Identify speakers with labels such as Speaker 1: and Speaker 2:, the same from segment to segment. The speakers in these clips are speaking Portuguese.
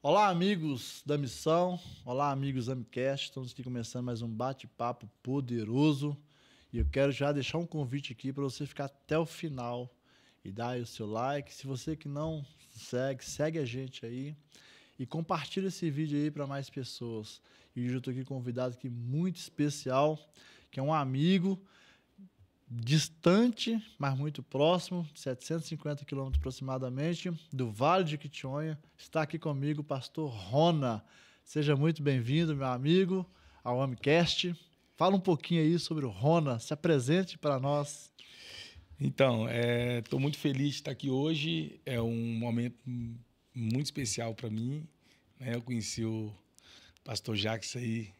Speaker 1: Olá, amigos da Missão. Olá, amigos da MCast. Estamos aqui começando mais um bate-papo poderoso. E eu quero já deixar um convite aqui para você ficar até o final e dar aí o seu like. Se você que não segue, segue a gente aí e compartilha esse vídeo aí para mais pessoas. E hoje eu estou aqui com um convidado aqui muito especial, que é um amigo distante, mas muito próximo, 750 quilômetros aproximadamente, do Vale de Quitionha. Está aqui comigo o pastor Rona. Seja muito bem-vindo, meu amigo, ao Amcast. Fala um pouquinho aí sobre o Rona, se apresente para nós.
Speaker 2: Então, estou muito feliz de estar aqui hoje, é um momento muito especial para mim, né? Eu conheci o pastor Jacques aí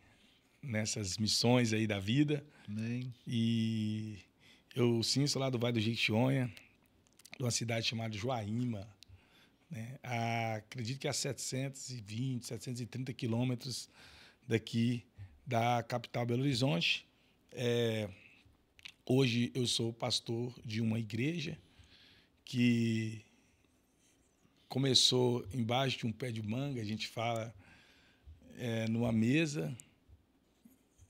Speaker 2: nessas missões aí da vida.
Speaker 1: Amém.
Speaker 2: E eu sim sou lá do Vale do Jequitinhonha, de uma cidade chamada Joaíma, né? Acredito que a 720, 730 quilômetros daqui da capital Belo Horizonte. Hoje eu sou pastor de uma igreja que começou embaixo de um pé de manga, a gente fala, numa mesa,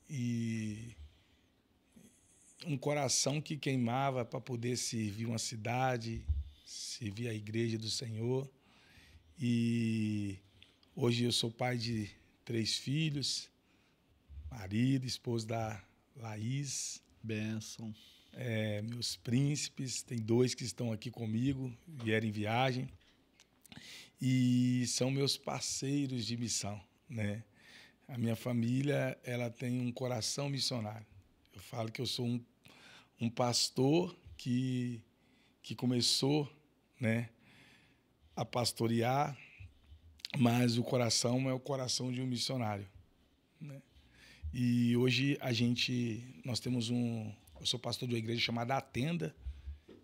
Speaker 2: e um coração que queimava para poder servir uma cidade, servir a igreja do Senhor. E hoje eu sou pai de 3 filhos, marido, esposo da Laís.
Speaker 1: Bênção.
Speaker 2: Meus príncipes, tem 2 que estão aqui comigo, vieram em viagem, e são meus parceiros de missão, né? A minha família, ela tem um coração missionário. Eu falo que eu sou um pastor que começou, né, a pastorear, mas o coração é o coração de um missionário, né? E hoje nós temos eu sou pastor de uma igreja chamada A Tenda,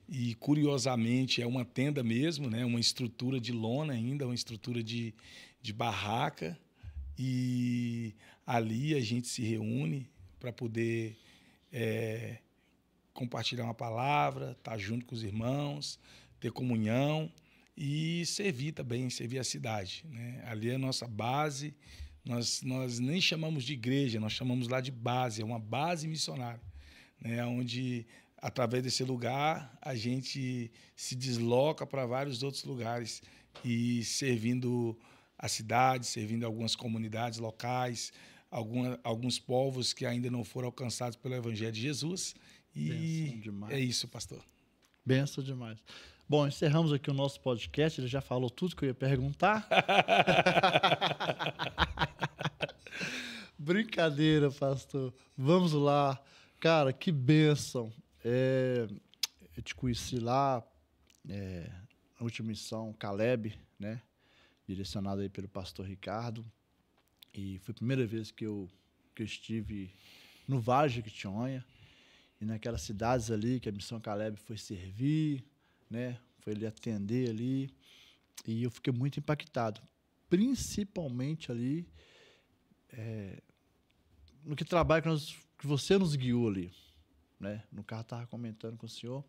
Speaker 2: e curiosamente é uma tenda mesmo, né? Uma estrutura de lona ainda, uma estrutura de barraca, e ali a gente se reúne para poder compartilhar uma palavra, estar junto com os irmãos, ter comunhão e servir também, servir a cidade, né? Ali é a nossa base. Nós nem chamamos de igreja, nós chamamos lá de base, é uma base missionária, né? Onde, através desse lugar, a gente se desloca para vários outros lugares e servindo a cidade, servindo algumas comunidades locais, alguns povos que ainda não foram alcançados pelo Evangelho de Jesus. E é isso, pastor.
Speaker 1: Benção demais. Bom, encerramos aqui o nosso podcast. Ele já falou tudo que eu ia perguntar. Brincadeira, pastor. Vamos lá. Cara, que bênção. Eu te conheci lá, na última missão, Caleb, né? Direcionado aí pelo pastor Ricardo. E foi a primeira vez que eu estive no Vale de Quitionha. E naquelas cidades ali que a missão Caleb foi servir, né? Foi ele atender ali. E eu fiquei muito impactado. Principalmente ali no que trabalho que você nos guiou ali, né? No carro estava comentando com o senhor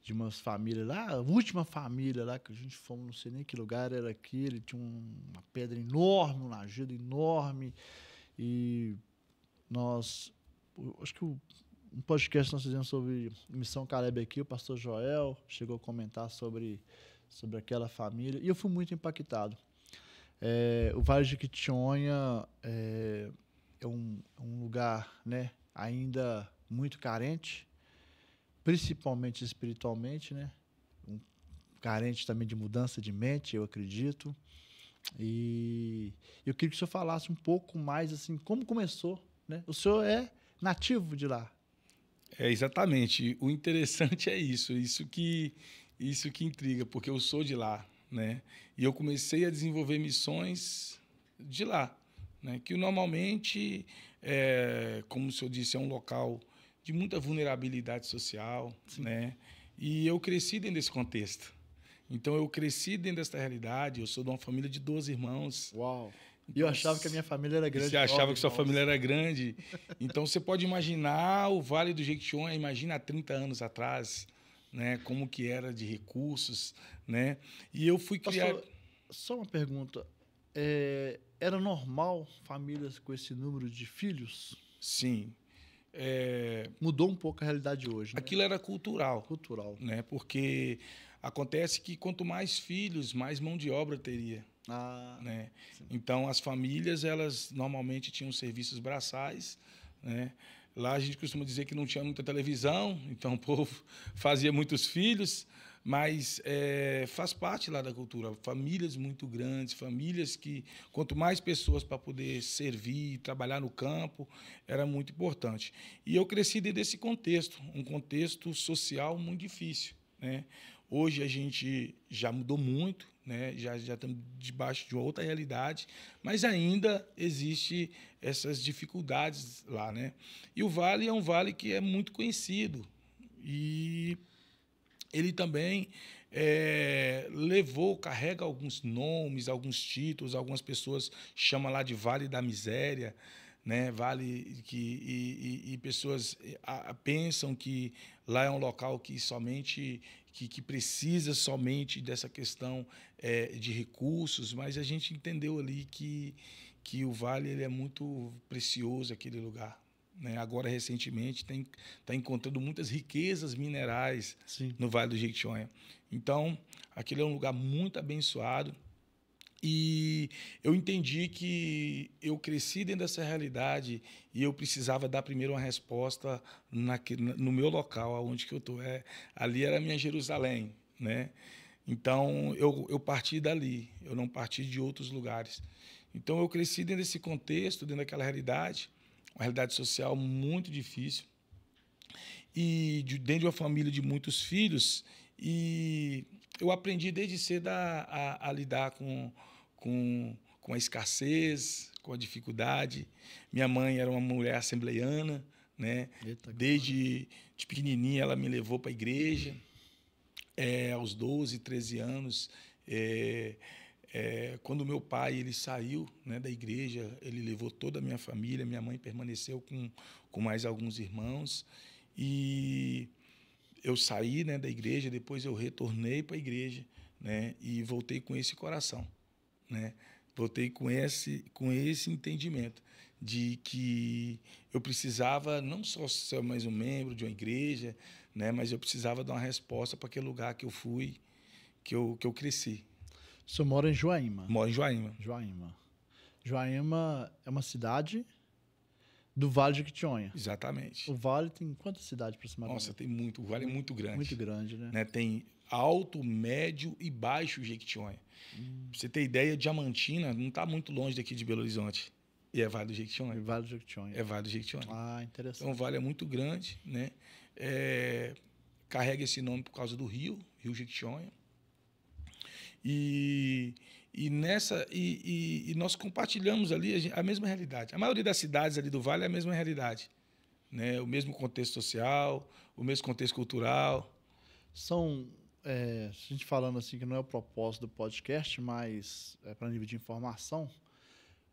Speaker 1: de umas famílias lá, a última família lá que a gente fomos, não sei nem que lugar era aquele, tinha uma pedra enorme, um lajedo enorme. E acho que um podcast nós fizemos sobre Missão Caleb aqui, o pastor Joel chegou a comentar sobre aquela família, e eu fui muito impactado. O Vale de Quitionha é um lugar, né, ainda muito carente, principalmente espiritualmente, né? Carente também de mudança de mente, eu acredito. E eu queria que o senhor falasse um pouco mais assim, como começou, né? O senhor é nativo de lá.
Speaker 2: Exatamente. O interessante é isso que intriga, porque eu sou de lá, né? E eu comecei a desenvolver missões de lá, né? Que normalmente, como o senhor disse, é um local de muita vulnerabilidade social, né? E eu cresci dentro desse contexto. Então, eu cresci dentro dessa realidade. Eu sou de uma família de 12 irmãos.
Speaker 1: Uau! E eu achava que a minha família era grande.
Speaker 2: Você achava que sua família era grande. Então, você pode imaginar o Vale do Jequitinhonha, imagina há 30 anos atrás, né? Como que era de recursos, né? E eu fui criar...
Speaker 1: Pastor, só uma pergunta. era normal famílias com esse número de filhos?
Speaker 2: Sim.
Speaker 1: Mudou um pouco a realidade hoje, né?
Speaker 2: Aquilo era cultural.
Speaker 1: Cultural.
Speaker 2: Né? Porque acontece que quanto mais filhos, mais mão de obra teria. Né? Então, as famílias, elas normalmente tinham serviços braçais, né? Lá a gente costuma dizer que não tinha muita televisão, então o povo fazia muitos filhos, mas faz parte lá da cultura. Famílias muito grandes, famílias que, quanto mais pessoas para poder servir, trabalhar no campo, era muito importante. E eu cresci dentro desse contexto, um contexto social muito difícil, né? Hoje a gente já mudou muito, né? Já estamos debaixo de uma outra realidade, mas ainda existe essas dificuldades lá, né? E o Vale é um vale que é muito conhecido e ele também carrega alguns nomes, alguns títulos, algumas pessoas chamam lá de Vale da Miséria, né? Vale que pessoas pensam que lá é um local que somente que precisa somente dessa questão de recursos, mas a gente entendeu ali que o Vale ele é muito precioso, aquele lugar. Né? Agora, recentemente, está encontrando muitas riquezas minerais no Vale do Jequitinhonha. Então, aquele é um lugar muito abençoado. E eu entendi que eu cresci dentro dessa realidade e eu precisava dar primeiro uma resposta no meu local, onde que eu estou. Ali era a minha Jerusalém, né? Então, eu parti dali, eu não parti de outros lugares. Então, eu cresci dentro desse contexto, dentro daquela realidade, uma realidade social muito difícil, e dentro de uma família de muitos filhos, e eu aprendi desde cedo a lidar com a escassez, com a dificuldade. Minha mãe era uma mulher assembleiana, né? Desde de pequenininha ela me levou para a igreja, aos 12, 13 anos. Quando meu pai ele saiu, né, da igreja, ele levou toda a minha família, minha mãe permaneceu com mais alguns irmãos, e eu saí, né, da igreja, depois eu retornei para a igreja, né, e voltei com esse coração, né, voltei com esse entendimento de que eu precisava não só ser mais um membro de uma igreja, né, mas eu precisava dar uma resposta para aquele lugar que eu fui, que eu cresci.
Speaker 1: O senhor mora em Joaíma?
Speaker 2: Moro em Joaíma.
Speaker 1: Joaíma é uma cidade do Vale do Jequitinhonha.
Speaker 2: Exatamente.
Speaker 1: O Vale tem quantas cidades aproximadamente?
Speaker 2: Nossa, tem muito. O Vale é muito grande.
Speaker 1: Muito grande, né?
Speaker 2: Tem alto, médio e baixo Jequitinhonha. Pra você ter ideia, Diamantina não está muito longe daqui de Belo Horizonte. E é Vale do Jequitinhonha.
Speaker 1: É Vale do Jequitinhonha.
Speaker 2: É Vale do Jequitinhonha.
Speaker 1: Ah, interessante.
Speaker 2: Então, o Vale é muito grande, né? Carrega esse nome por causa do Rio Jequitinhonha. E nós compartilhamos ali a mesma realidade. A maioria das cidades ali do Vale é a mesma realidade, né? O mesmo contexto social, o mesmo contexto cultural.
Speaker 1: A gente falando assim que não é o propósito do podcast, mas para nível de informação,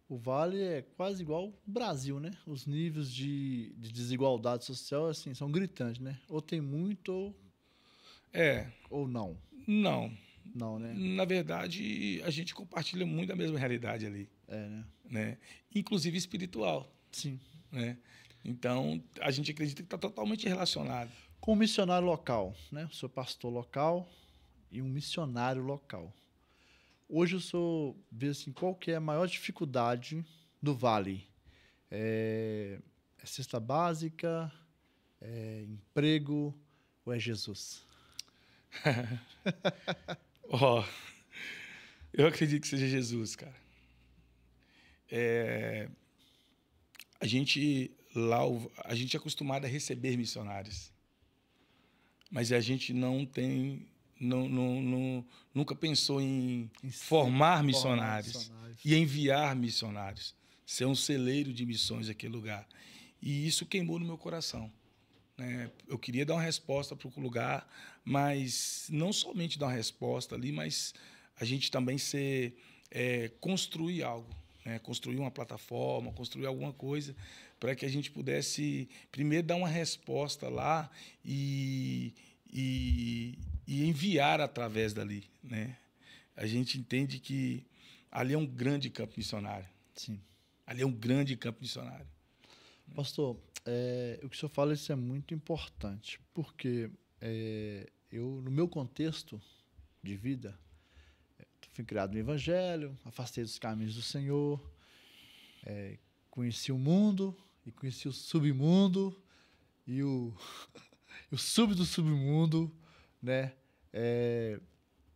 Speaker 1: o Vale é quase igual o Brasil, né? Os níveis de desigualdade social assim, são gritantes, né? Ou tem muito ou não. Não, né?
Speaker 2: Na verdade, a gente compartilha muito a mesma realidade ali. Né? Inclusive espiritual.
Speaker 1: Sim.
Speaker 2: Né? Então, a gente acredita que está totalmente relacionado.
Speaker 1: Com um missionário local, né? O senhor pastor local e um missionário local. Hoje o senhor vê assim, qual que é a maior dificuldade do Vale? É cesta básica, emprego ou é Jesus?
Speaker 2: Eu acredito que seja Jesus, cara. A gente é acostumado a receber missionários, mas a gente nunca pensou em formar missionários e enviar missionários, ser um celeiro de missões naquele lugar. E isso queimou no meu coração. Eu queria dar uma resposta para o lugar, mas não somente dar uma resposta ali, mas a gente também construir algo, né? Construir uma plataforma, construir alguma coisa para que a gente pudesse primeiro dar uma resposta lá e enviar através dali, né? A gente entende que ali é um grande campo missionário.
Speaker 1: Sim.
Speaker 2: Ali é um grande campo missionário.
Speaker 1: Pastor, o que o senhor fala isso é muito importante, porque eu, no meu contexto de vida, fui criado no Evangelho, afastei dos caminhos do Senhor, conheci o mundo e conheci o submundo e o sub do submundo, né?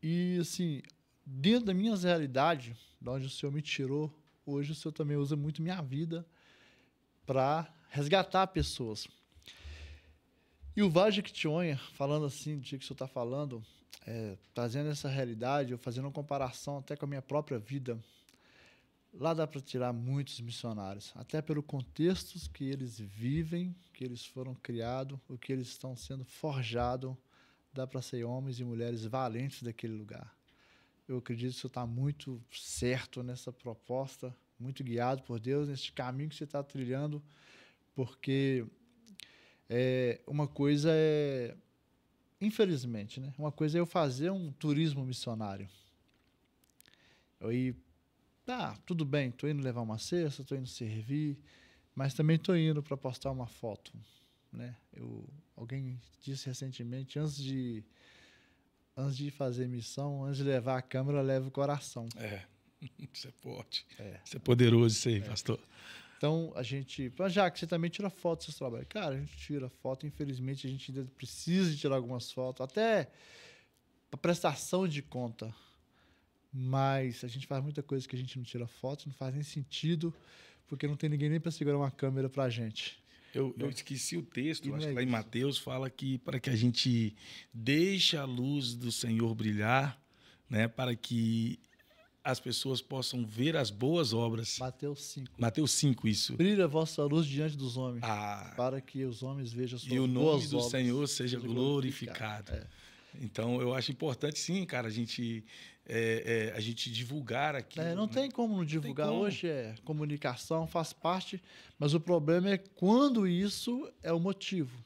Speaker 1: E, assim, dentro da minha realidade, de onde o Senhor me tirou, hoje o Senhor também usa muito minha vida para resgatar pessoas. E o Vale de Jequitinhonha, falando assim, do jeito que o senhor está falando, trazendo essa realidade, eu fazendo uma comparação até com a minha própria vida, lá dá para tirar muitos missionários, até pelo contexto que eles vivem, que eles foram criados, o que eles estão sendo forjados, dá para ser homens e mulheres valentes daquele lugar. Eu acredito que o senhor está muito certo nessa proposta, muito guiado por Deus, nesse caminho que você está trilhando, porque uma coisa infelizmente, né? Uma coisa é eu fazer um turismo missionário. Eu ir, tudo bem, estou indo levar uma cesta, estou indo servir, mas também estou indo para postar uma foto, né? Alguém disse recentemente, antes de fazer missão, antes de levar a câmera, leva o coração.
Speaker 2: Isso é forte. Isso é poderoso isso aí, pastor.
Speaker 1: Então, a gente... Já que você também tira foto dos seus trabalhos. Cara, a gente tira foto. Infelizmente, a gente ainda precisa de tirar algumas fotos. Até para prestação de conta. Mas a gente faz muita coisa que a gente não tira foto. Não faz nem sentido. Porque não tem ninguém nem para segurar uma câmera para a gente.
Speaker 2: Eu esqueci o texto. Acho que lá em Mateus fala que para que a gente deixe a luz do Senhor brilhar, né, para que as pessoas possam ver as boas obras.
Speaker 1: Mateus 5.
Speaker 2: Mateus 5, isso.
Speaker 1: Brilha a vossa luz diante dos homens, para que os homens vejam as suas boas obras.
Speaker 2: E o nome do Senhor seja glorificado. Então, eu acho importante, sim, cara, a gente divulgar aqui.
Speaker 1: Não tem como não divulgar. Hoje comunicação, faz parte, mas o problema é quando isso é o motivo.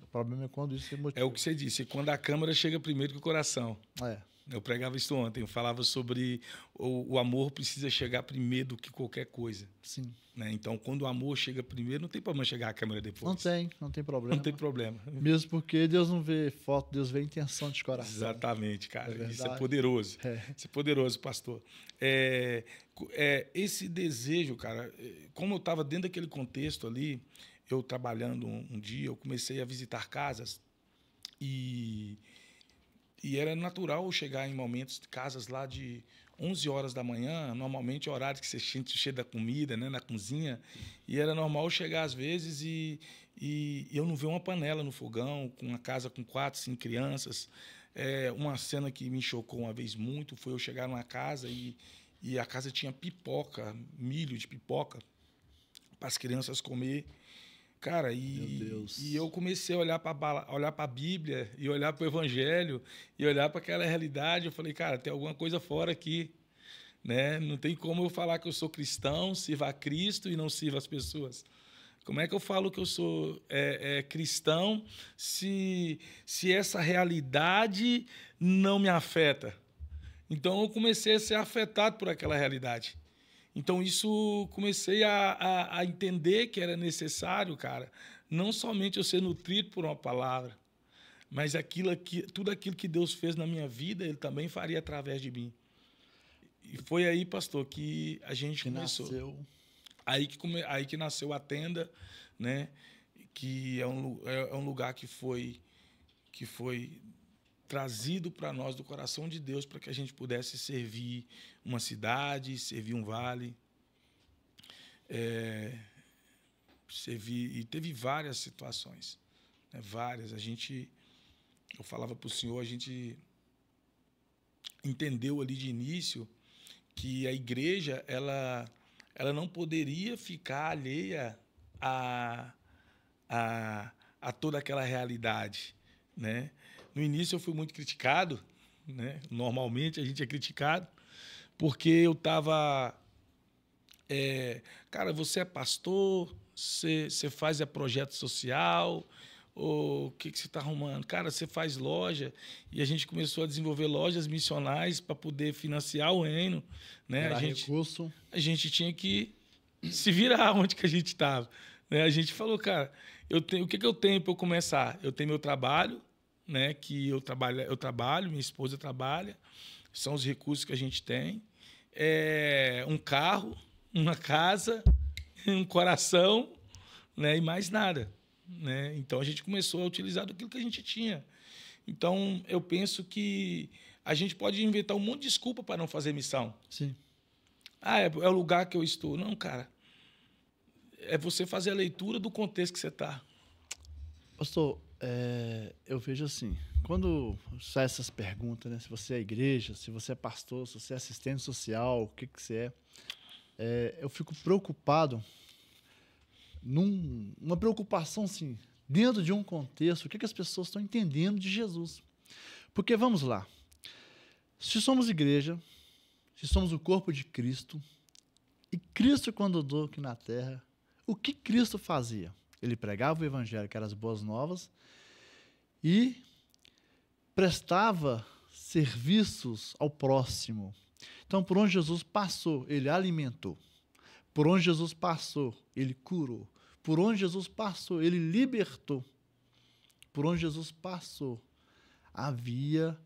Speaker 1: O problema é quando isso é o motivo.
Speaker 2: É o que você disse, quando a câmera chega primeiro que o coração. Eu pregava isso ontem, eu falava sobre o amor precisa chegar primeiro do que qualquer coisa.
Speaker 1: Sim.
Speaker 2: Né? Então, quando o amor chega primeiro, não tem problema chegar a câmera depois.
Speaker 1: Não tem problema.
Speaker 2: Não tem problema.
Speaker 1: Mesmo porque Deus não vê foto, Deus vê intenção de coração.
Speaker 2: Exatamente, cara. Isso é poderoso. Isso é poderoso, pastor. Esse desejo, cara, como eu estava dentro daquele contexto ali, eu trabalhando um dia, eu comecei a visitar casas e era natural chegar em momentos de casas lá de 11 horas da manhã, normalmente é o horário que você sente cheio da comida, né, na cozinha, e era normal chegar às vezes e eu não ver uma panela no fogão, com uma casa com 4, 5 crianças. Uma cena que me chocou uma vez muito foi eu chegar numa casa e a casa tinha pipoca, milho de pipoca, para as crianças comer. Cara, e eu comecei a olhar para a Bíblia e olhar para o Evangelho e olhar para aquela realidade. Eu falei, cara, tem alguma coisa fora aqui, né? Não tem como eu falar que eu sou cristão, sirva a Cristo e não sirva as pessoas. Como é que eu falo que eu sou cristão se essa realidade não me afeta? Então, eu comecei a ser afetado por aquela realidade. Então, isso comecei a entender que era necessário, cara, não somente eu ser nutrido por uma palavra, mas tudo aquilo que Deus fez na minha vida, Ele também faria através de mim. E foi aí, pastor, que a gente começou. Aí que nasceu a tenda, né? Que é um lugar que foi trazido para nós do coração de Deus para que a gente pudesse servir uma cidade, servir um vale. E teve várias situações, né? Várias. Eu falava para o senhor, a gente entendeu ali de início que a igreja ela não poderia ficar alheia a toda aquela realidade, né? No início eu fui muito criticado, né? Normalmente a gente é criticado, porque eu estava... cara, você é pastor, você faz projeto social, o que você está arrumando? Cara, você faz loja. E a gente começou a desenvolver lojas missionais para poder financiar o reino. Né?
Speaker 1: Recurso.
Speaker 2: A gente tinha que se virar onde que a gente estava. Né? A gente falou, cara, o que eu tenho para eu começar? Eu tenho meu trabalho, né? Que eu trabalho, minha esposa trabalha, são os recursos que a gente tem. Um carro, uma casa, um coração, né? E mais nada. Né? Então, a gente começou a utilizar daquilo que a gente tinha. Então, eu penso que a gente pode inventar um monte de desculpa para não fazer missão.
Speaker 1: Sim.
Speaker 2: É o lugar que eu estou. Não, cara. É você fazer a leitura do contexto que você está.
Speaker 1: Pastor, eu vejo assim, quando sai essas perguntas, né? Se você é igreja, se você é pastor, se você é assistente social, o que você eu fico preocupado, uma preocupação assim, dentro de um contexto, o que as pessoas estão entendendo de Jesus. Porque, vamos lá, se somos igreja, se somos o corpo de Cristo, e Cristo, quando andou aqui na terra, o que Cristo fazia? Ele pregava o evangelho, que eram as boas novas, e prestava serviços ao próximo. Então, por onde Jesus passou, ele alimentou. Por onde Jesus passou, ele curou. Por onde Jesus passou, ele libertou. Por onde Jesus passou, havia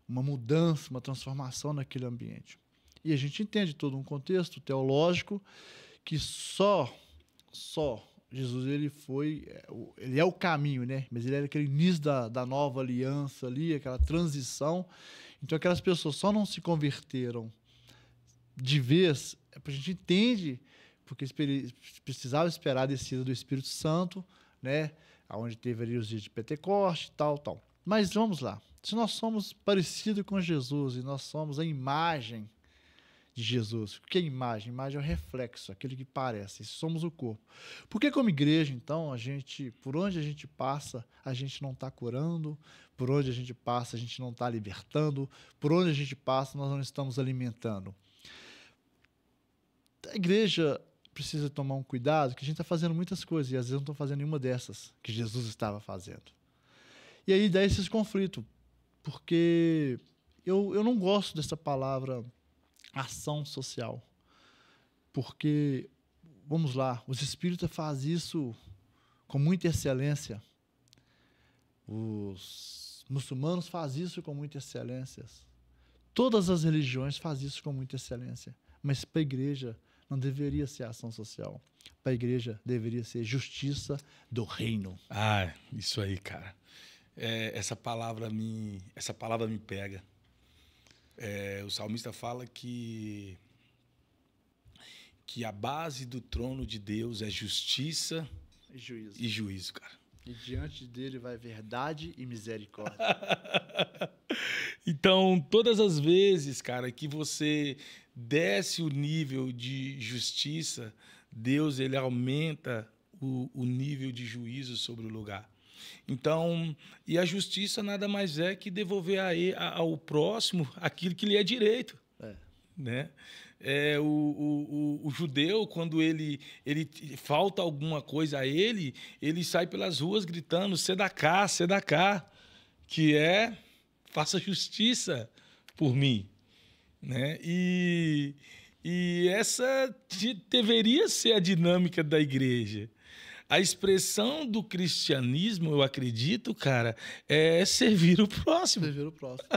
Speaker 1: uma mudança, uma transformação naquele ambiente. E a gente entende todo um contexto teológico que só Jesus, ele é o caminho, né? Mas ele era aquele início da nova aliança ali, aquela transição. Então, aquelas pessoas só não se converteram de vez, a gente entende, porque precisava esperar a descida do Espírito Santo, né? Onde teve ali os dias de Pentecoste, tal. Mas vamos lá. Se nós somos parecidos com Jesus e nós somos a imagem de Jesus. O que é imagem? Imagem é o reflexo, aquele que parece. Somos o corpo. Por que, como igreja, então, por onde a gente passa, a gente não está curando, por onde a gente passa, a gente não está libertando, por onde a gente passa, nós não estamos alimentando? A igreja precisa tomar um cuidado, que a gente está fazendo muitas coisas e às vezes não está fazendo nenhuma dessas que Jesus estava fazendo. E aí dá esses conflitos, porque eu não gosto dessa palavra ação social, porque, vamos lá, os espíritas fazem isso com muita excelência, os muçulmanos fazem isso com muita excelência, todas as religiões fazem isso com muita excelência, mas para a igreja não deveria ser ação social, para a igreja deveria ser justiça do reino.
Speaker 2: Isso aí, cara. Essa palavra me pega. O salmista fala que a base do trono de Deus é justiça e juízo, cara.
Speaker 1: E diante dele vai verdade e misericórdia.
Speaker 2: Então, todas as vezes, cara, que você desce o nível de justiça, Deus ele aumenta o nível de juízo sobre o lugar. Então, e a justiça nada mais é que devolver ao próximo aquilo que lhe é direito. Né? O judeu, quando ele falta alguma coisa a ele sai pelas ruas gritando sedacá, que é faça justiça por mim. Né? E essa deveria ser a dinâmica da igreja. A expressão do cristianismo, eu acredito, cara, é servir o próximo.
Speaker 1: Servir o próximo.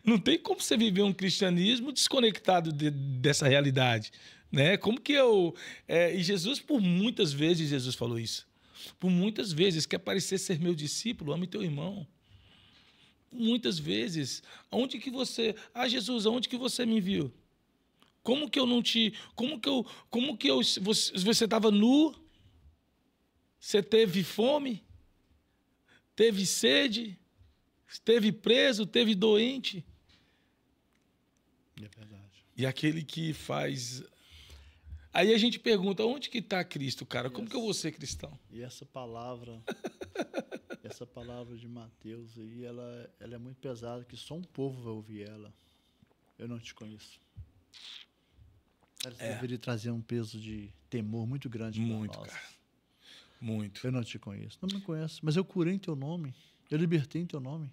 Speaker 2: Não tem como você viver um cristianismo desconectado dessa realidade. Né? Como que e Jesus, por muitas vezes, Jesus falou isso. Por muitas vezes, quer parecer ser meu discípulo, ame teu irmão. Muitas vezes, Jesus, aonde que você me viu? Como que eu não te... Você estava nu? Você teve fome? Teve sede? Esteve preso? Teve doente?
Speaker 1: É verdade.
Speaker 2: E aquele que faz... Aí a gente pergunta, onde que está Cristo, cara? Como que eu vou ser cristão?
Speaker 1: E essa palavra de Mateus aí, ela é muito pesada, que só um povo vai ouvir ela. Eu não te conheço. Ela deveria trazer um peso de temor muito grande para nós.
Speaker 2: Cara. Muito.
Speaker 1: Eu não te conheço. Não me conhece, mas eu curei em teu nome. Eu libertei em teu nome.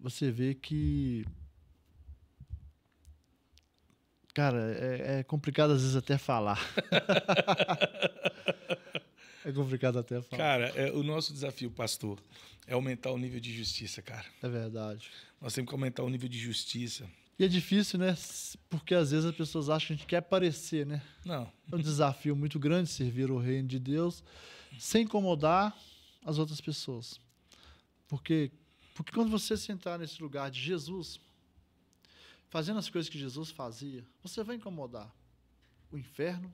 Speaker 1: Você vê que... Cara, é complicado às vezes até falar. É complicado até falar.
Speaker 2: Cara, o nosso desafio, pastor, é aumentar o nível de justiça, cara.
Speaker 1: É verdade.
Speaker 2: Nós temos que aumentar o nível de justiça.
Speaker 1: E é difícil, né? Porque às vezes as pessoas acham que a gente quer aparecer, né?
Speaker 2: Não.
Speaker 1: É um desafio muito grande servir o reino de Deus sem incomodar as outras pessoas. Porque quando você sentar nesse lugar de Jesus, fazendo as coisas que Jesus fazia, você vai incomodar o inferno,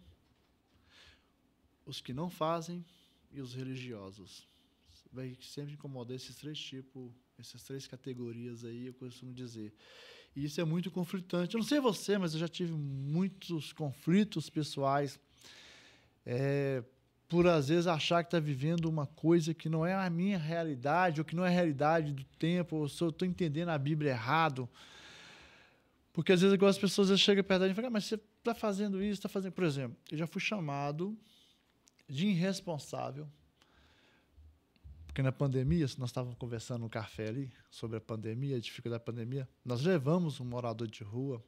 Speaker 1: os que não fazem e os religiosos. Vai sempre incomodar esses três tipos, essas três categorias aí, eu costumo dizer. E isso é muito conflitante. Eu não sei você, mas eu já tive muitos conflitos pessoais por, às vezes, achar que está vivendo uma coisa que não é a minha realidade, ou que não é a realidade do tempo, ou se eu estou entendendo a Bíblia errado. Porque, às vezes, algumas pessoas chegam perto da gente e falam, mas você está fazendo isso, está fazendo... Por exemplo, eu já fui chamado de irresponsável, porque na pandemia, nós estávamos conversando no café ali, sobre a pandemia, a dificuldade da pandemia, nós levamos um morador de rua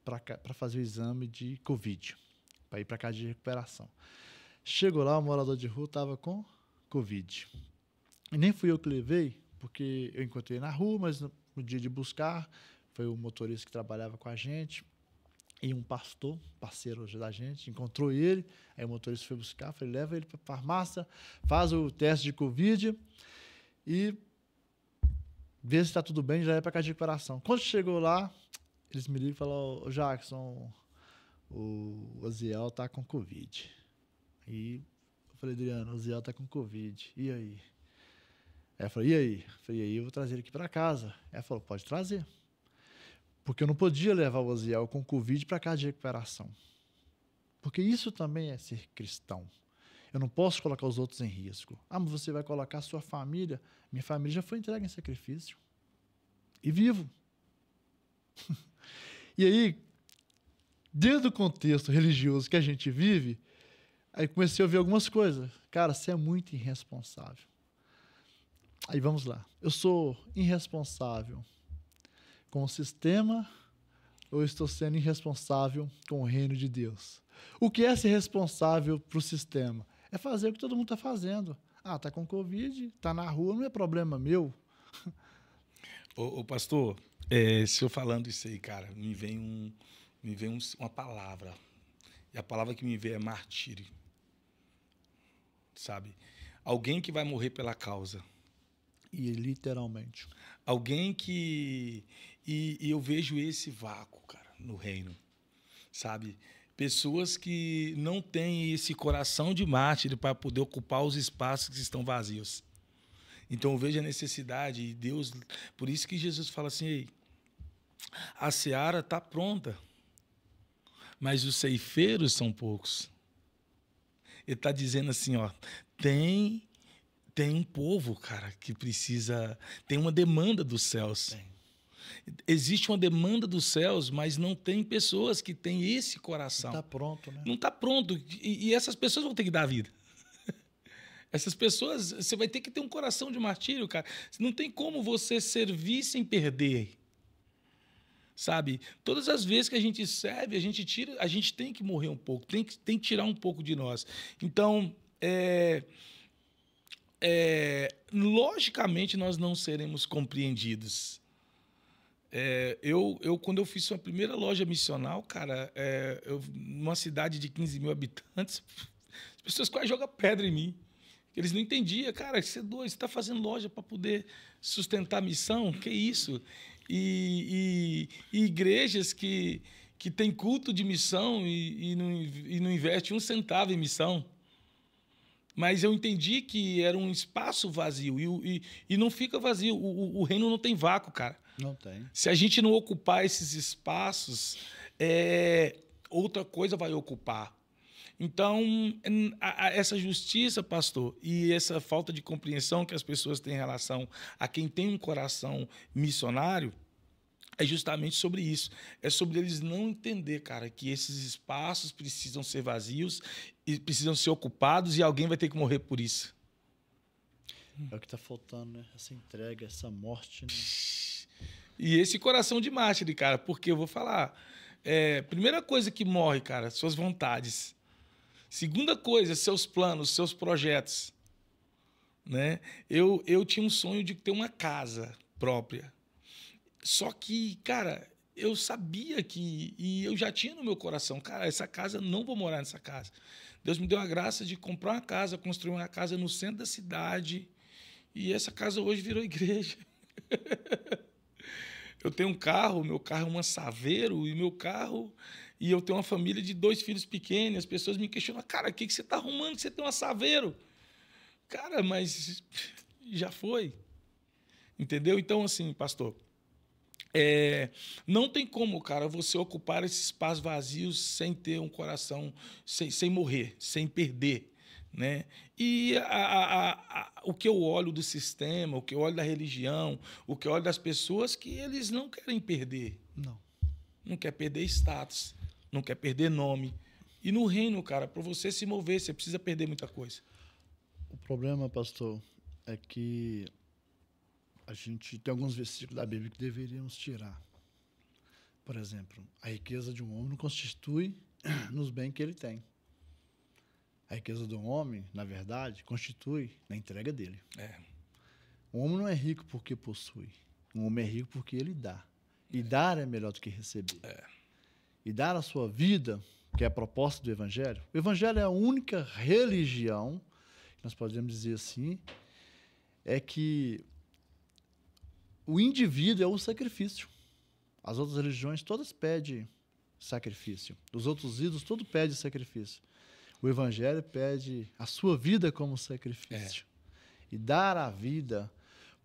Speaker 1: para fazer o exame de Covid, para ir para a casa de recuperação. Chegou lá, o morador de rua estava com Covid. E nem fui eu que levei, porque eu encontrei na rua, mas no dia de buscar, foi o motorista que trabalhava com a gente, e um pastor, parceiro da gente, encontrou ele, aí o motorista foi buscar, falei, leva ele para a farmácia, faz o teste de Covid e vê se está tudo bem, já é para casa de recuperação. Quando chegou lá, eles me ligam e falaram, ô Jackson, o Oziel está com Covid. E eu falei, Adriano, o Oziel está com Covid, e aí? Aí eu falei, e aí? Eu falei, e aí eu vou trazer ele aqui para casa. Ela falou, pode trazer. Porque eu não podia levar o Oziel com Covid para casa de recuperação. Porque isso também é ser cristão. Eu não posso colocar os outros em risco. Ah, mas você vai colocar a sua família. Minha família já foi entregue em sacrifício. E vivo. E aí, dentro do contexto religioso que a gente vive, aí comecei a ouvir algumas coisas. Cara, você é muito irresponsável. Aí vamos lá. Eu sou irresponsável com o sistema, ou estou sendo irresponsável com o reino de Deus? O que é ser responsável para o sistema? É fazer o que todo mundo está fazendo. Ah, está com Covid, está na rua, não é problema meu.
Speaker 2: Ô pastor, se eu falando isso aí, cara, me vem uma palavra. E a palavra que me vem é martírio. Sabe? Alguém que vai morrer pela causa.
Speaker 1: E literalmente.
Speaker 2: Alguém que... E eu vejo esse vácuo, cara, no reino, sabe? Pessoas que não têm esse coração de mártir para poder ocupar os espaços que estão vazios. Então eu vejo a necessidade, e Deus... Por isso que Jesus fala assim, ei, a seara está pronta, mas os ceifeiros são poucos. Ele está dizendo assim, ó, tem um povo, cara, que precisa... Tem uma demanda dos céus. Existe uma demanda dos céus, mas não tem pessoas que têm esse coração.
Speaker 1: Não está pronto, né?
Speaker 2: Não está pronto. E essas pessoas vão ter que dar a vida. Essas pessoas... Você vai ter que ter um coração de martírio, cara. Não tem como você servir sem perder. Sabe? Todas as vezes que a gente serve, a gente tem que morrer um pouco, tem que tirar um pouco de nós. Então, logicamente, nós não seremos compreendidos. Quando eu fiz a primeira loja missional, cara, numa cidade de 15 mil habitantes, as pessoas quase jogam pedra em mim. Eles não entendiam, cara, você é doido, você está fazendo loja para poder sustentar a missão? Que isso? E igrejas que têm culto de missão e não investe um centavo em missão. Mas eu entendi que era um espaço vazio e não fica vazio. O reino não tem vácuo, cara.
Speaker 1: Não tem.
Speaker 2: Se a gente não ocupar esses espaços, outra coisa vai ocupar. Então, essa justiça, pastor, e essa falta de compreensão que as pessoas têm em relação a quem tem um coração missionário, é justamente sobre isso. É sobre eles não entender, cara, que esses espaços precisam ser vazios e precisam ser ocupados e alguém vai ter que morrer por isso.
Speaker 1: É o que está faltando, né? Essa entrega, essa morte, né?
Speaker 2: E esse coração de mártir, cara, porque eu vou falar, primeira coisa que morre, cara, suas vontades. Segunda coisa, seus planos, seus projetos, né? Eu tinha um sonho de ter uma casa própria. Só que, cara, eu sabia e eu já tinha no meu coração, cara, essa casa, não vou morar nessa casa. Deus me deu a graça de comprar uma casa, construir uma casa no centro da cidade, e essa casa hoje virou igreja. Eu tenho um carro, meu carro é um Saveiro, e eu tenho uma família de 2 filhos pequenos. As pessoas me questionam, cara, o que você está arrumando que você tem uma Saveiro? Cara, mas já foi. Entendeu? Então, assim, pastor, não tem como, cara, você ocupar esses espaços vazios sem ter um coração, sem morrer, sem perder. Né? E o que eu olho do sistema, o que eu olho da religião, o que eu olho das pessoas, que eles não querem perder. Não quer perder status, não quer perder nome. E no reino, cara, para você se mover, você precisa perder muita coisa.
Speaker 1: O problema, pastor, é que a gente tem alguns versículos da Bíblia que deveríamos tirar. Por exemplo, a riqueza de um homem não constitui nos bens que ele tem. A riqueza do homem, na verdade, constitui na entrega dele. O homem não é rico porque possui. O homem é rico porque ele dá. E dar é melhor do que receber. E dar a sua vida, que é a proposta do Evangelho. O Evangelho é a única religião, nós podemos dizer assim, é que o indivíduo é o sacrifício. As outras religiões todas pedem sacrifício. Os outros ídolos todos pedem sacrifício. O Evangelho pede a sua vida como sacrifício. E dar a vida.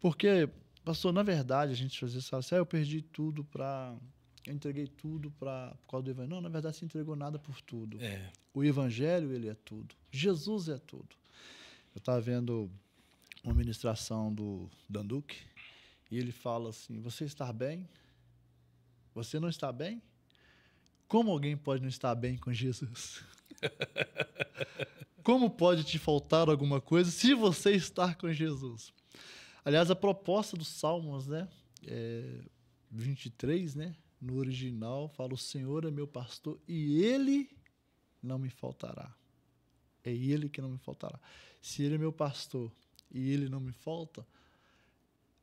Speaker 1: Porque, pastor, na verdade, a gente às vezes fala assim, eu perdi tudo eu entreguei tudo por causa do Evangelho. Não, na verdade, você entregou nada por tudo. O Evangelho, ele é tudo. Jesus é tudo. Eu estava vendo uma ministração do Danduque e ele fala assim, você está bem? Você não está bem? Como alguém pode não estar bem com Jesus? Como pode te faltar alguma coisa se você está com Jesus? Aliás, a proposta dos Salmos, né? 23, né? No original, fala, o Senhor é meu pastor e Ele não me faltará. É Ele que não me faltará. Se Ele é meu pastor e Ele não me falta,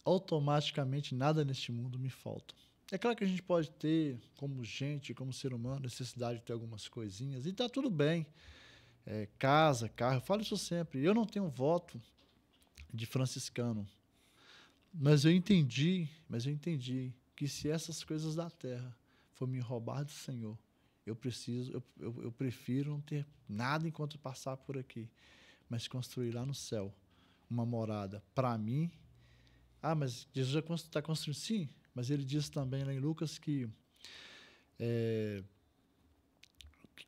Speaker 1: automaticamente nada neste mundo me falta. É claro que a gente pode ter, como gente, como ser humano, necessidade de ter algumas coisinhas, e está tudo bem. Casa, carro, eu falo isso sempre. Eu não tenho voto de franciscano, mas eu entendi que se essas coisas da terra for me roubar do Senhor, eu prefiro não ter nada enquanto passar por aqui, mas construir lá no céu uma morada para mim. Mas Jesus já está construindo? Sim, mas ele diz também lá em Lucas que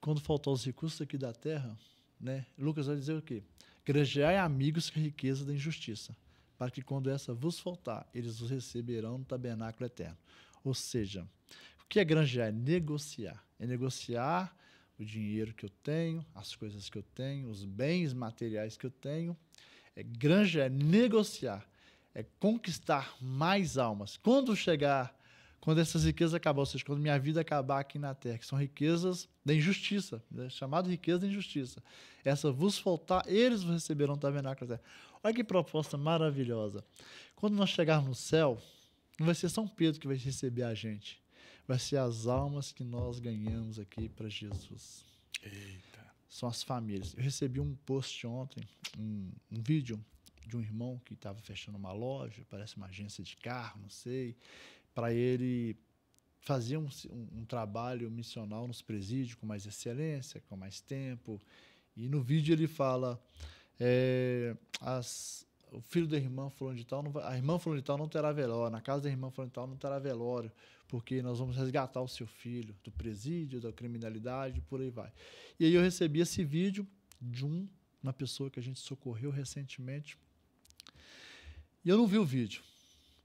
Speaker 1: quando faltar os recursos aqui da terra, né, Lucas vai dizer o quê? Granjeai amigos com a riqueza da injustiça, para que quando essa vos faltar, eles os receberão no tabernáculo eterno. Ou seja, o que é granjear? Negociar. É negociar o dinheiro que eu tenho, as coisas que eu tenho, os bens materiais que eu tenho. Granjear, negociar. É conquistar mais almas. Quando essas riquezas acabar, ou seja, quando minha vida acabar aqui na terra, que são riquezas da injustiça, né? Chamado riqueza da injustiça. Essa vos faltar, eles receberão o tabernáculo da terra. Olha que proposta maravilhosa. Quando nós chegarmos no céu, não vai ser São Pedro que vai receber a gente. Vai ser as almas que nós ganhamos aqui para Jesus.
Speaker 2: Eita.
Speaker 1: São as famílias. Eu recebi um post ontem, um vídeo de um irmão que estava fechando uma loja, parece uma agência de carro, não sei, para ele fazer um trabalho missional nos presídios com mais excelência, com mais tempo. E no vídeo ele fala, o filho da irmã fulano de tal, a irmã fulano de tal não terá velório, na casa da irmã fulano de tal não terá velório, porque nós vamos resgatar o seu filho do presídio, da criminalidade, por aí vai. E aí eu recebi esse vídeo de uma pessoa que a gente socorreu recentemente, e eu não vi o vídeo.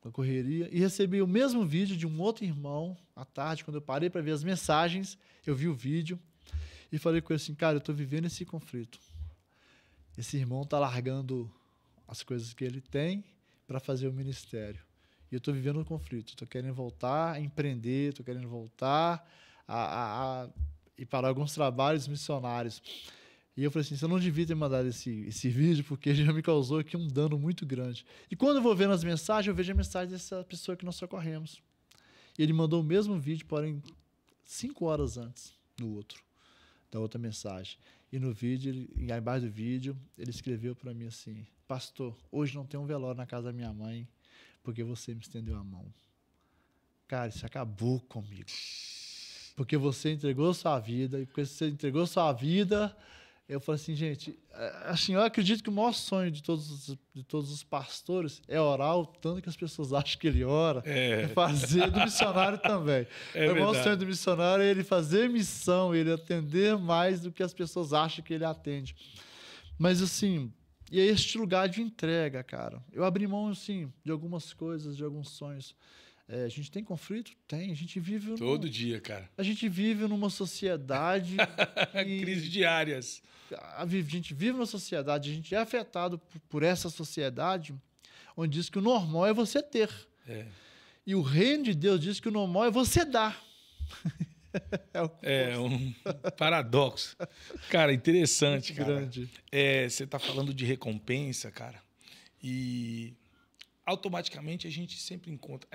Speaker 1: com a correria, e recebi o mesmo vídeo de um outro irmão, à tarde, quando eu parei para ver as mensagens, eu vi o vídeo, e falei com ele assim, cara, eu estou vivendo esse conflito. Esse irmão está largando as coisas que ele tem para fazer o ministério. E eu estou vivendo um conflito. Estou querendo voltar a empreender, estou querendo voltar a ir para alguns trabalhos missionários. E eu falei assim, você não devia ter mandado esse vídeo, porque já me causou aqui um dano muito grande. E quando eu vou vendo as mensagens, eu vejo a mensagem dessa pessoa que nós socorremos. E ele mandou o mesmo vídeo, porém 5 horas antes do outro, da outra mensagem. E no vídeo, embaixo do vídeo, ele escreveu para mim assim, pastor, hoje não tem um velório na casa da minha mãe, porque você me estendeu a mão. Cara, isso acabou comigo. Porque você entregou sua vida, e porque você entregou sua vida, eu falei assim, gente, assim, eu acredito que o maior sonho de todos os pastores é orar o tanto que as pessoas acham que ele ora, é fazer do missionário também. O maior sonho do missionário é ele fazer missão, ele atender mais do que as pessoas acham que ele atende. Mas assim, e é este lugar de entrega, cara. Eu abri mão, assim, de algumas coisas, de alguns sonhos. A gente tem conflito? Tem. A gente vive...
Speaker 2: Todo dia, cara.
Speaker 1: A gente vive numa sociedade...
Speaker 2: Crises diárias.
Speaker 1: A gente vive numa sociedade, a gente é afetado por essa sociedade, onde diz que o normal é você ter. E o reino de Deus diz que o normal é você dar.
Speaker 2: É um paradoxo. Cara, interessante, cara.
Speaker 1: Grande.
Speaker 2: Você está falando de recompensa, cara, e automaticamente a gente sempre encontra.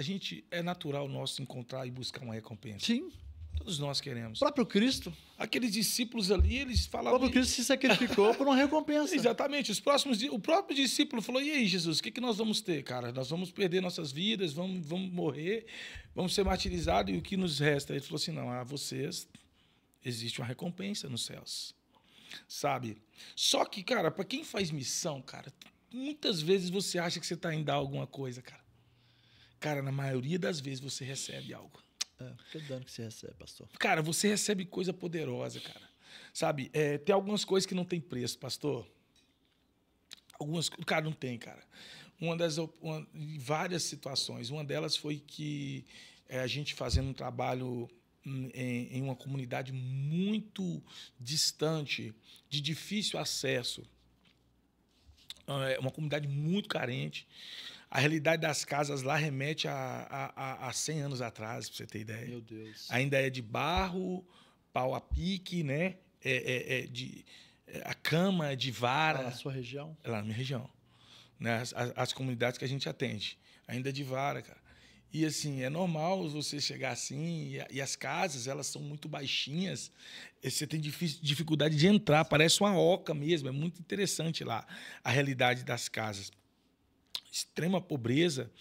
Speaker 2: É natural nosso encontrar e buscar uma recompensa.
Speaker 1: Sim.
Speaker 2: Todos nós queremos.
Speaker 1: O próprio Cristo.
Speaker 2: Aqueles discípulos ali, eles falavam...
Speaker 1: O próprio Cristo se sacrificou por uma recompensa.
Speaker 2: Exatamente. O próprio discípulo falou, e aí, Jesus, o que nós vamos ter, cara? Nós vamos perder nossas vidas, vamos morrer, vamos ser martirizados, e o que nos resta? Ele falou assim, não, a vocês existe uma recompensa nos céus. Sabe? Só que, cara, para quem faz missão, cara, muitas vezes você acha que você está indo dar alguma coisa, cara. Cara, na maioria das vezes você recebe algo.
Speaker 1: Que dano que você recebe, pastor?
Speaker 2: Cara, você recebe coisa poderosa, cara. Sabe? Tem algumas coisas que não tem preço, pastor. Cara, não tem, cara. Várias situações. Uma delas foi que a gente fazendo um trabalho em uma comunidade muito distante, de difícil acesso. Uma comunidade muito carente. A realidade das casas lá remete a 100 anos atrás, para você ter ideia.
Speaker 1: Meu Deus.
Speaker 2: Ainda é de barro, pau a pique, né? A cama é de vara.
Speaker 1: Lá na sua região?
Speaker 2: Lá na minha região. Né? As comunidades que a gente atende. Ainda é de vara, cara. E, assim, é normal você chegar assim, e as casas, elas são muito baixinhas, você tem dificuldade de entrar, parece uma oca mesmo, é muito interessante lá a realidade das casas. Extrema pobreza.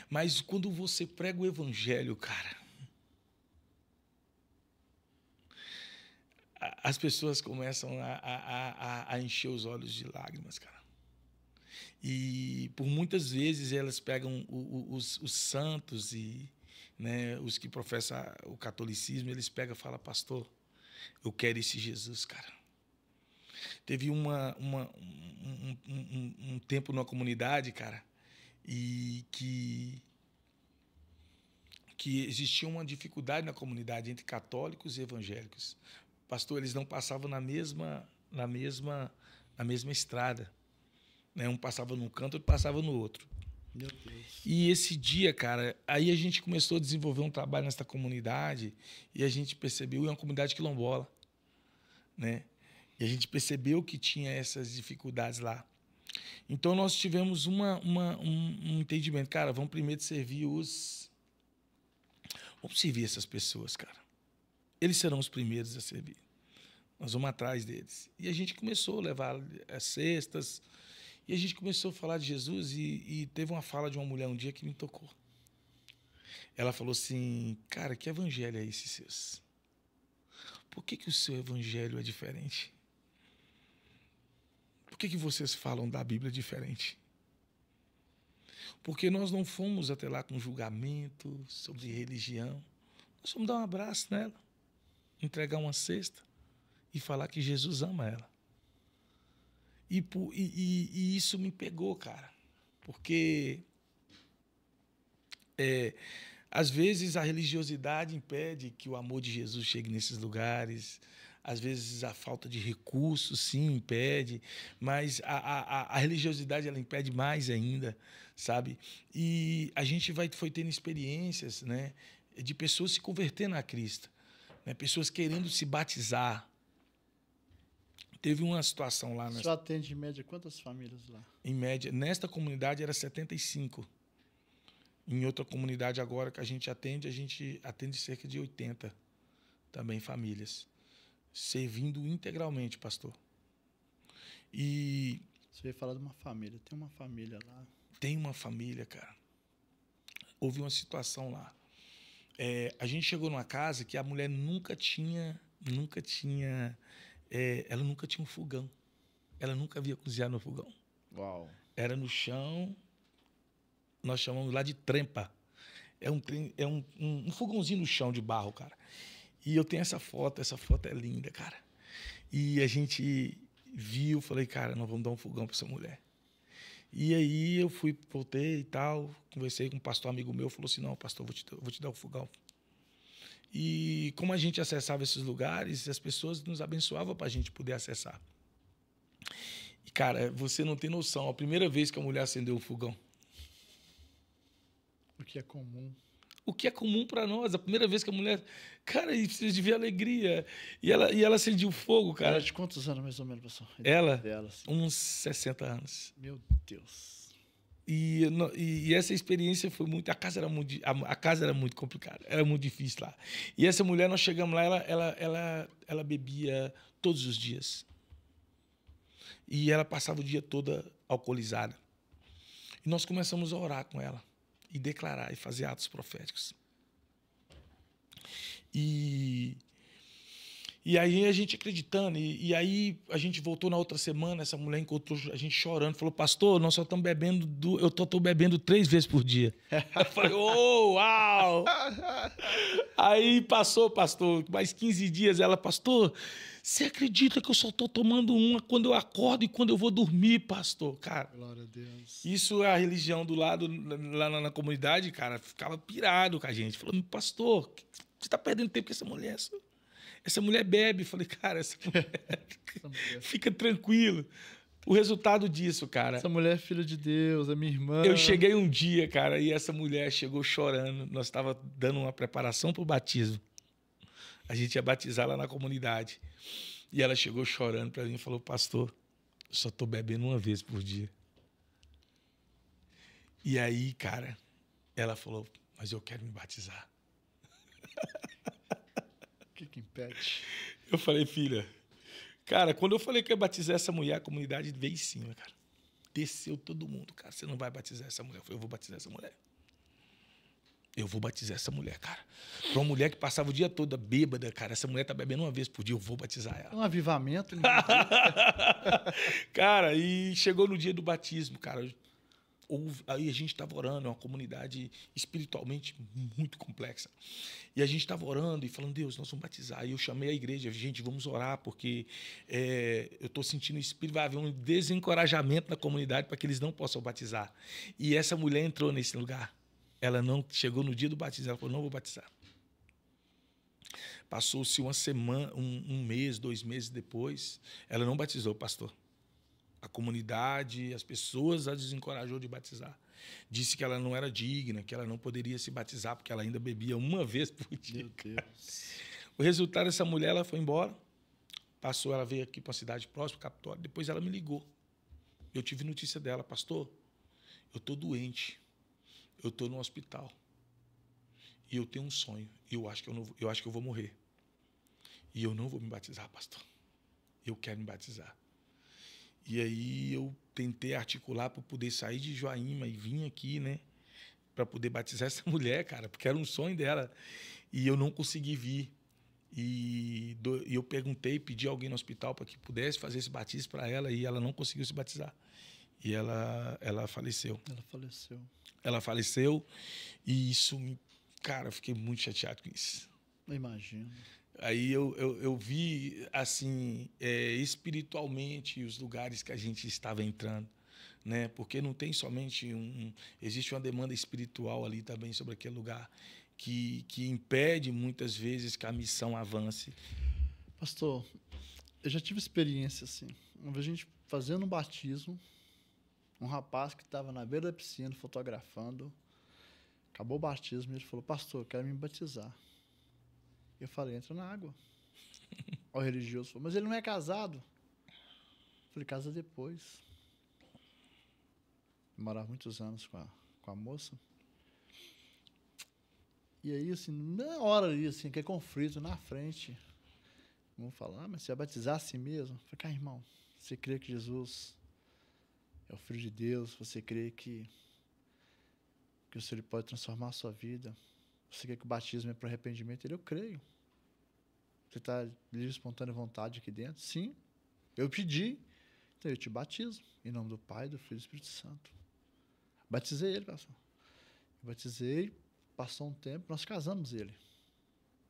Speaker 2: Mas quando você prega o evangelho, cara, as pessoas começam a encher os olhos de lágrimas, cara. E por muitas vezes elas pegam os santos e, né, os que professam o catolicismo, eles pegam e falam, pastor, eu quero esse Jesus, cara. Teve um tempo numa comunidade, cara, e que existia uma dificuldade na comunidade entre católicos e evangélicos. Pastor, eles não passavam na mesma estrada. Né? Um passava num canto, outro passava no outro.
Speaker 1: Meu Deus.
Speaker 2: E esse dia, cara, aí a gente começou a desenvolver um trabalho nessa comunidade e a gente percebeu, é uma comunidade quilombola, né? E a gente percebeu que tinha essas dificuldades lá. Então, nós tivemos um entendimento. Cara, vamos primeiro servir Vamos servir essas pessoas, cara. Eles serão os primeiros a servir. Nós vamos atrás deles. E a gente começou a levar as cestas. E a gente começou a falar de Jesus. E teve uma fala de uma mulher um dia que me tocou. Ela falou assim, cara, que evangelho é esse, seus? Por que o seu evangelho é diferente? Por que vocês falam da Bíblia diferente? Porque nós não fomos até lá com julgamento sobre religião. Nós fomos dar um abraço nela, entregar uma cesta e falar que Jesus ama ela. E isso me pegou, cara. Porque Às vezes a religiosidade impede que o amor de Jesus chegue nesses lugares. Às vezes a falta de recursos, sim, impede. Mas a religiosidade ela impede mais ainda, sabe? E a gente foi tendo experiências, né, de pessoas se convertendo a Cristo, né, pessoas querendo se batizar. Teve uma situação lá.
Speaker 1: Você atende em média quantas famílias lá?
Speaker 2: Em média, nesta comunidade era 75. Em outra comunidade agora que a gente atende cerca de 80 também famílias, servindo integralmente, pastor. E
Speaker 1: você veio falar de uma família. Tem uma família lá.
Speaker 2: Tem uma família, cara. Houve uma situação lá. A gente chegou numa casa que a mulher nunca tinha ela nunca tinha um fogão. Ela nunca havia cozinhado no fogão.
Speaker 1: Uau.
Speaker 2: Era no chão. Nós chamamos lá de trempa. É um fogãozinho no chão de barro, cara. E eu tenho essa foto é linda, cara. E a gente viu, falei, cara, nós vamos dar um fogão para essa mulher. E aí eu voltei e tal, conversei com um pastor amigo meu, falou assim, não, pastor, vou te dar um fogão. E como a gente acessava esses lugares, as pessoas nos abençoavam para a gente poder acessar. E, cara, você não tem noção, a primeira vez que a mulher acendeu o fogão.
Speaker 1: O que é comum.
Speaker 2: O que é comum para nós, a primeira vez que a mulher... Cara, e precisa de ver alegria. E ela acendia o fogo, cara.
Speaker 1: Ela de quantos anos, mais ou menos, pessoal?
Speaker 2: Ela?
Speaker 1: Dela, assim.
Speaker 2: Uns 60 anos.
Speaker 1: Meu Deus.
Speaker 2: E essa experiência foi muito... A casa era muito complicada, era muito difícil lá. E essa mulher, nós chegamos lá, ela bebia todos os dias. E ela passava o dia toda alcoolizada. E nós começamos a orar com ela. E declarar, e fazer atos proféticos. E aí a gente acreditando, e aí a gente voltou na outra semana, essa mulher encontrou a gente chorando, falou, pastor, nós só estamos bebendo, eu tô bebendo 3 vezes por dia. Eu falei, oh, uau! Aí passou, pastor, mais 15 dias, ela, pastor, você acredita que eu só estou tomando uma quando eu acordo e quando eu vou dormir, pastor? Cara,
Speaker 1: glória a Deus.
Speaker 2: Isso a religião do lado, lá na comunidade, cara, ficava pirado com a gente. Falou, pastor, você está perdendo tempo com essa mulher? Essa mulher bebe. Eu falei, cara, essa mulher fica tranquilo. O resultado disso, cara...
Speaker 1: Essa mulher é filha de Deus, é minha irmã.
Speaker 2: Eu cheguei um dia, cara, e essa mulher chegou chorando. Nós estávamos dando uma preparação para o batismo. A gente ia batizar lá na comunidade. E ela chegou chorando para mim e falou, pastor, eu só estou bebendo uma vez por dia. E aí, cara, ela falou, mas eu quero me batizar.
Speaker 1: O que impede?
Speaker 2: Eu falei, filha, cara, quando eu falei que eu ia batizar essa mulher, a comunidade veio em cima, cara. Desceu todo mundo, cara. Você não vai batizar essa mulher. Eu falei, eu vou batizar essa mulher. Eu vou batizar essa mulher, cara. Para uma mulher que passava o dia todo bêbada, cara, essa mulher tá bebendo uma vez por dia, eu vou batizar ela.
Speaker 1: Um avivamento.
Speaker 2: Cara, e chegou no dia do batismo, cara. Aí a gente estava orando, é uma comunidade espiritualmente muito complexa. E a gente estava orando e falando, Deus, nós vamos batizar. E eu chamei a igreja, gente, vamos orar, porque eu estou sentindo o espírito, vai haver um desencorajamento na comunidade para que eles não possam batizar. E essa mulher entrou nesse lugar. Ela não chegou no dia do batismo, ela falou, não vou batizar. Passou-se uma semana, um mês, 2 meses depois, ela não batizou, pastor. A comunidade, as pessoas a desencorajou de batizar. Disse que ela não era digna, que ela não poderia se batizar, porque ela ainda bebia uma vez por dia.
Speaker 1: Meu Deus.
Speaker 2: O resultado, essa mulher, ela foi embora, passou, ela veio aqui para uma cidade próxima, Capitólio, depois ela me ligou. Eu tive notícia dela, pastor, eu estou doente, eu estou no hospital, e eu tenho um sonho, e eu acho que eu vou morrer. E eu não vou me batizar, pastor. Eu quero me batizar. E aí eu tentei articular para poder sair de Joaíma e vir aqui, né? Para poder batizar essa mulher, cara, porque era um sonho dela. E eu não consegui vir. E eu perguntei, pedi a alguém no hospital para que pudesse fazer esse batismo para ela, e ela não conseguiu se batizar. E ela faleceu. Ela faleceu, e isso, cara, eu fiquei muito chateado com isso.
Speaker 1: Eu imagino.
Speaker 2: Aí eu vi, assim, espiritualmente, os lugares que a gente estava entrando, né? Porque não tem somente existe uma demanda espiritual ali também sobre aquele lugar que impede muitas vezes que a missão avance.
Speaker 1: Pastor, eu já tive experiência assim. Uma vez a gente fazendo um batismo, um rapaz que estava na beira da piscina fotografando, acabou o batismo e ele falou: pastor, eu quero me batizar. Eu falei: entra na água. O religioso falou: mas ele não é casado. Eu falei: casa depois. Eu morava muitos anos com a moça. E aí, assim, na hora ali, assim, que é conflito, na frente, vamos falar: mas você vai batizar assim mesmo? Eu falei: cara, irmão, você crê que Jesus é o Filho de Deus? Você crê que o Senhor pode transformar a sua vida? Você quer que o batismo é para arrependimento? Ele: eu creio. Você está livre, espontânea vontade aqui dentro? Sim. Eu pedi. Então eu te batizo. Em nome do Pai, do Filho e do Espírito Santo. Batizei ele, pastor. Eu batizei, passou um tempo, nós casamos ele.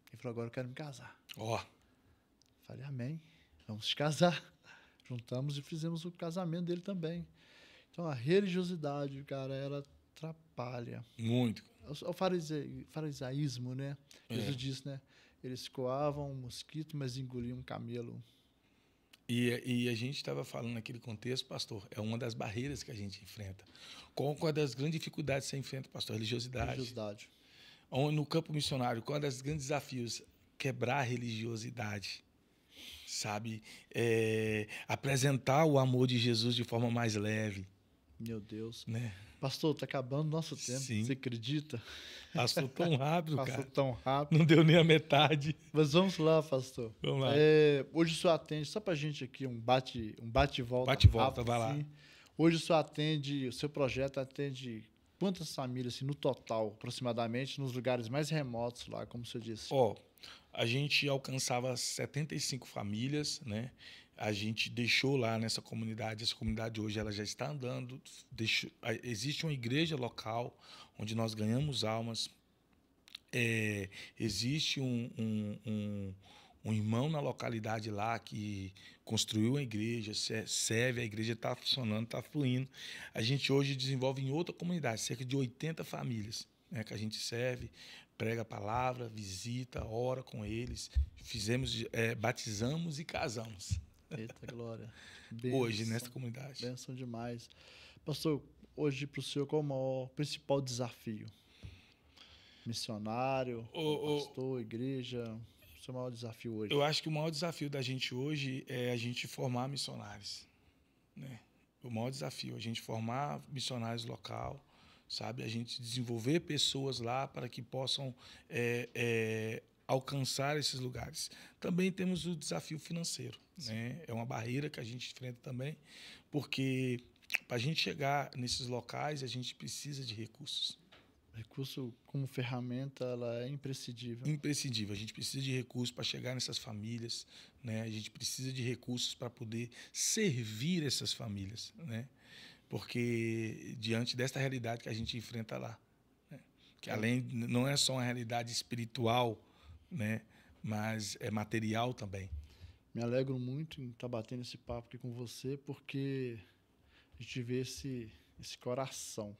Speaker 1: Ele falou: agora eu quero me casar.
Speaker 2: Ó.
Speaker 1: Falei: amém. Vamos se casar. Juntamos e fizemos o casamento dele também. Então a religiosidade, cara, ela atrapalha.
Speaker 2: Muito.
Speaker 1: O farisaísmo, né? Jesus disse, né? Eles coavam um mosquito, mas engoliam um camelo.
Speaker 2: E a gente estava falando naquele contexto, pastor, é uma das barreiras que a gente enfrenta. Qual é das grandes dificuldades que você enfrenta, pastor? Religiosidade. No campo missionário, qual é dos grandes desafios? Quebrar a religiosidade, sabe? Apresentar o amor de Jesus de forma mais leve.
Speaker 1: Meu Deus.
Speaker 2: Né?
Speaker 1: Pastor, está acabando o nosso tempo.
Speaker 2: Sim.
Speaker 1: Você acredita?
Speaker 2: Passou tão rápido,
Speaker 1: Passou
Speaker 2: cara.
Speaker 1: Tão rápido.
Speaker 2: Não deu nem a metade.
Speaker 1: Mas vamos lá, pastor.
Speaker 2: Vamos lá.
Speaker 1: Hoje o senhor atende, só pra gente aqui, um bate-volta.
Speaker 2: Bate-volta, vai lá.
Speaker 1: Hoje o senhor atende, o seu projeto atende quantas famílias, assim, no total, aproximadamente, nos lugares mais remotos lá, como o senhor disse?
Speaker 2: A gente alcançava 75 famílias, né? A gente deixou lá nessa comunidade, essa comunidade hoje ela já está andando, existe uma igreja local onde nós ganhamos almas, existe um irmão na localidade lá que construiu a igreja, serve, a igreja está funcionando, está fluindo. A gente hoje desenvolve em outra comunidade, cerca de 80 famílias, né, que a gente serve, prega a palavra, visita, ora com eles, batizamos e casamos.
Speaker 1: Eita, glória.
Speaker 2: Hoje, nessa comunidade.
Speaker 1: Bênção demais. Pastor, hoje para o senhor, qual é o principal desafio? Missionário, pastor, igreja, o seu maior desafio hoje?
Speaker 2: Eu acho que o maior desafio da gente hoje é a gente formar missionários, né? O maior desafio é a gente formar missionários local, sabe? A gente desenvolver pessoas lá para que possam alcançar esses lugares. Também temos o desafio financeiro, né? É uma barreira que a gente enfrenta também, porque para a gente chegar nesses locais, a gente precisa de recursos.
Speaker 1: Recurso como ferramenta, ela é imprescindível.
Speaker 2: Imprescindível. A gente precisa de recursos para chegar nessas famílias, né? A gente precisa de recursos para poder servir essas famílias, né? Porque diante desta realidade que a gente enfrenta lá, né? Que além não é só uma realidade espiritual, né? Mas é material também.
Speaker 1: Me alegro muito em estar batendo esse papo aqui com você, porque a gente vê esse coração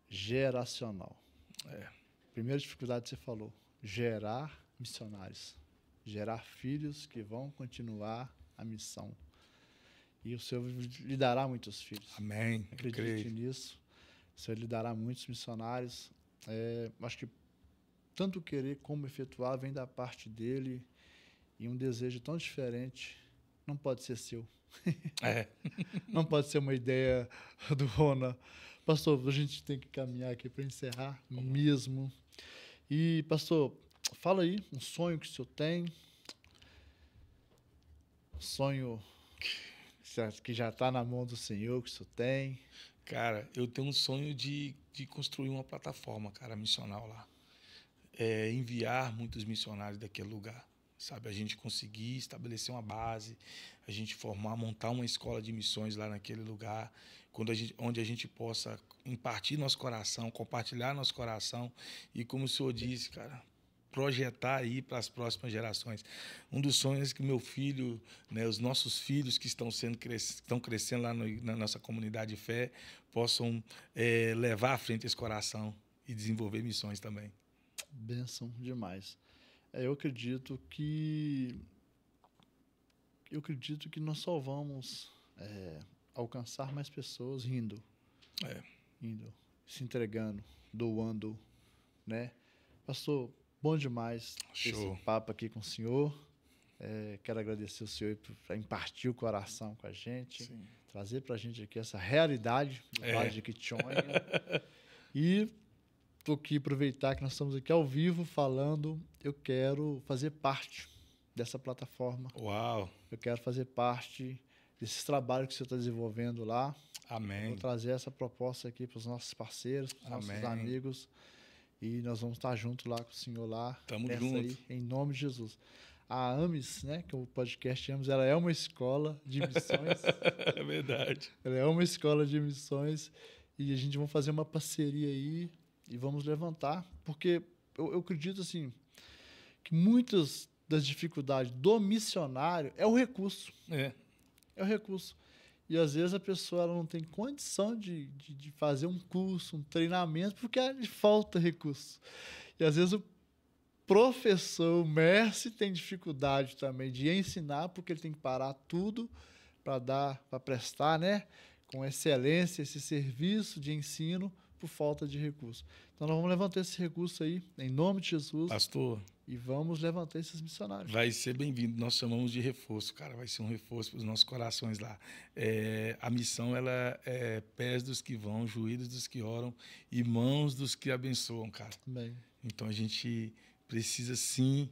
Speaker 1: geracional. Primeira dificuldade que você falou: gerar missionários, gerar filhos que vão continuar a missão. E o Senhor lhe dará muitos filhos.
Speaker 2: Amém.
Speaker 1: Acredite nisso. O Senhor lhe dará muitos missionários. Acho que tanto querer como efetuar vem da parte dele, e um desejo tão diferente não pode ser seu. Não pode ser uma ideia do Rona. Pastor, a gente tem que caminhar aqui para encerrar mesmo. E, pastor, fala aí um sonho que o senhor tem. Um sonho que já está na mão do Senhor, que o senhor tem.
Speaker 2: Cara, eu tenho um sonho de construir uma plataforma, cara, missional lá. Enviar muitos missionários daquele lugar, sabe? A gente conseguir estabelecer uma base, a gente montar uma escola de missões lá naquele lugar, onde a gente possa impartir nosso coração, compartilhar nosso coração e, como o senhor disse, cara, projetar aí para as próximas gerações. Um dos sonhos é que meu filho, né, os nossos filhos que estão crescendo lá na nossa comunidade de fé, possam levar à frente esse coração e desenvolver missões também.
Speaker 1: Bênção demais. Eu acredito que nós só vamos alcançar mais pessoas indo, se entregando, doando, né? Pastor, bom demais
Speaker 2: Show.
Speaker 1: esse papo aqui com o senhor. Quero agradecer o senhor por impartir o coração com a gente,
Speaker 2: Sim.
Speaker 1: trazer para a gente aqui essa realidade do Vale de Quitionha. E estou aqui aproveitar que nós estamos aqui ao vivo falando. Eu quero fazer parte dessa plataforma.
Speaker 2: Uau!
Speaker 1: Eu quero fazer parte desses trabalhos que o senhor está desenvolvendo lá.
Speaker 2: Amém.
Speaker 1: Vou trazer essa proposta aqui para os nossos parceiros, para os nossos amigos. E nós vamos estar juntos lá com o senhor lá.
Speaker 2: Tamo junto.
Speaker 1: Aí, em nome de Jesus. A AMES, né, que é o podcast AMES, ela é uma escola de missões.
Speaker 2: É verdade.
Speaker 1: Ela é uma escola de missões. E a gente vai fazer uma parceria aí e vamos levantar. Porque eu acredito assim, que muitas das dificuldades do missionário é o recurso. É o recurso. E, às vezes, a pessoa ela não tem condição de fazer um curso, um treinamento, porque falta recurso. E, às vezes, o professor, o mestre, tem dificuldade também de ensinar, porque ele tem que parar tudo para prestar, né, com excelência esse serviço de ensino por falta de recurso. Então, nós vamos levantar esse recurso aí, em nome de Jesus.
Speaker 2: Pastor.
Speaker 1: E vamos levantar esses missionários.
Speaker 2: Vai ser bem-vindo. Nós chamamos de reforço, cara. Vai ser um reforço para os nossos corações lá. A missão, ela é pés dos que vão, joelhos dos que oram e mãos dos que abençoam, cara.
Speaker 1: Amém.
Speaker 2: Então, a gente precisa, sim,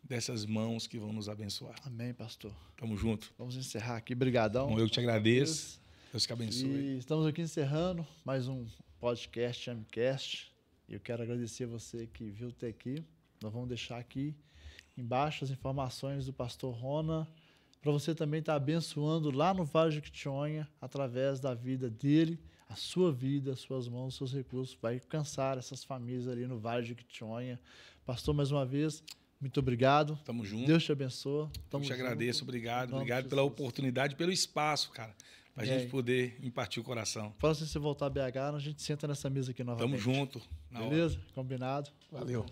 Speaker 2: dessas mãos que vão nos abençoar.
Speaker 1: Amém, pastor.
Speaker 2: Tamo junto.
Speaker 1: Vamos encerrar aqui. Obrigadão.
Speaker 2: Bom, eu te agradeço. Deus que abençoe.
Speaker 1: E estamos aqui encerrando mais um podcast Amcast. Eu quero agradecer você que viu até aqui. Nós vamos deixar aqui embaixo as informações do pastor Rona, para você também estar abençoando lá no Vale de Quitionha, através da vida dele, a sua vida, as suas mãos, os seus recursos, vai alcançar essas famílias ali no Vale de Quitionha. Pastor, mais uma vez, muito obrigado.
Speaker 2: Tamo junto.
Speaker 1: Deus te abençoe.
Speaker 2: Eu te agradeço, obrigado. Obrigado pela oportunidade, pelo espaço, cara, para a gente poder impartir o coração.
Speaker 1: Próximo, se você voltar a BH, a gente senta nessa mesa aqui novamente.
Speaker 2: Tamo junto.
Speaker 1: Beleza? Combinado?
Speaker 2: Valeu.